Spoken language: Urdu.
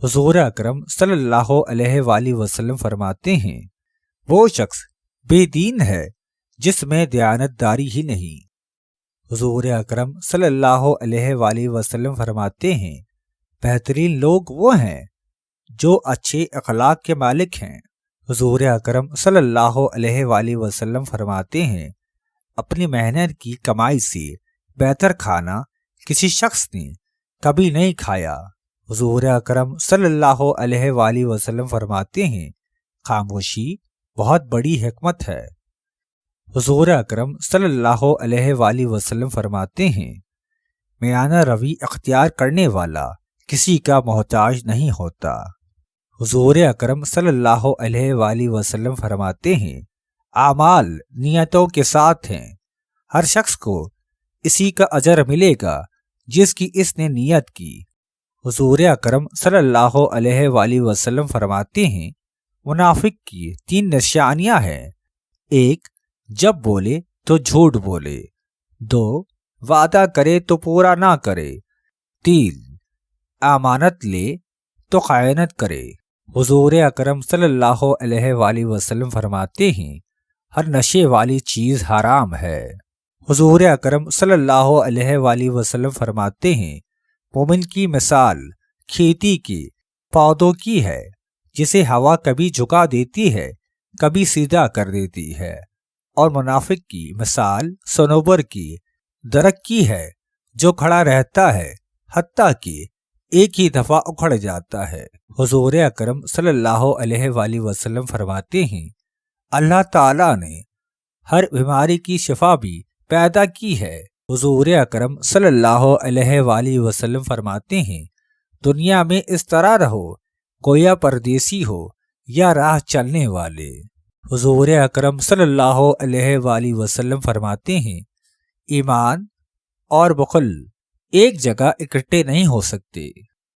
حضور اکرم صلی اللہ علیہ وآلہ وسلم فرماتے ہیں، وہ شخص بے دین ہے جس میں دیانتداری ہی نہیں۔ حضور اکرم صلی اللہ علیہ وآلہ وسلم فرماتے ہیں، بہترین لوگ وہ ہیں جو اچھے اخلاق کے مالک ہیں۔ حضور اکرم صلی اللہ علیہ وآلہ وسلم فرماتے ہیں، اپنی محنت کی کمائی سے بہتر کھانا کسی شخص نے کبھی نہیں کھایا۔ حضور اکرم صلی اللہ علیہ وآلہ وسلم فرماتے ہیں، خاموشی بہت بڑی حکمت ہے۔ حضور اکرم صلی اللہ علیہ وآلہ وسلم فرماتے ہیں، میانہ روی اختیار کرنے والا کسی کا محتاج نہیں ہوتا۔ حضور اکرم صلی اللہ علیہ وآلہ وسلم فرماتے ہیں، اعمال نیتوں کے ساتھ ہیں، ہر شخص کو اسی کا اجر ملے گا جس کی اس نے نیت کی۔ حضور اکرم صلی اللہ علیہ وآلہ وسلم فرماتے ہیں، منافق کی 3 نشانیاں ہیں۔ 1، جب بولے تو جھوٹ بولے۔ 2، وعدہ کرے تو پورا نہ کرے۔ 3، امانت لے تو خیانت کرے۔ حضور اکرم صلی اللہ علیہ وآلہ وسلم فرماتے ہیں، ہر نشے والی چیز حرام ہے۔ حضور اکرم صلی اللہ علیہ وآلہ وسلم فرماتے ہیں، مومن کی مثال کھیتی کے پودوں کی ہے، جسے ہوا کبھی جھکا دیتی ہے کبھی سیدھا کر دیتی ہے، اور منافق کی مثال صنوبر کی درخت کی ہے جو کھڑا رہتا ہے حتیٰ کہ ایک ہی دفعہ اکھڑ جاتا ہے۔ حضور اکرم صلی اللہ علیہ وآلہ وسلم فرماتے ہیں، اللہ تعالیٰ نے ہر بیماری کی شفا بھی پیدا کی ہے۔ حضور اکرم صلی اللہ علیہ وآلہ وسلم فرماتے ہیں، دنیا میں اس طرح رہو گویا پردیسی ہو یا راہ چلنے والے۔ حضور اکرم صلی اللہ علیہ وآلہ وسلم فرماتے ہیں، ایمان اور بخل ایک جگہ اکٹھے نہیں ہو سکتے۔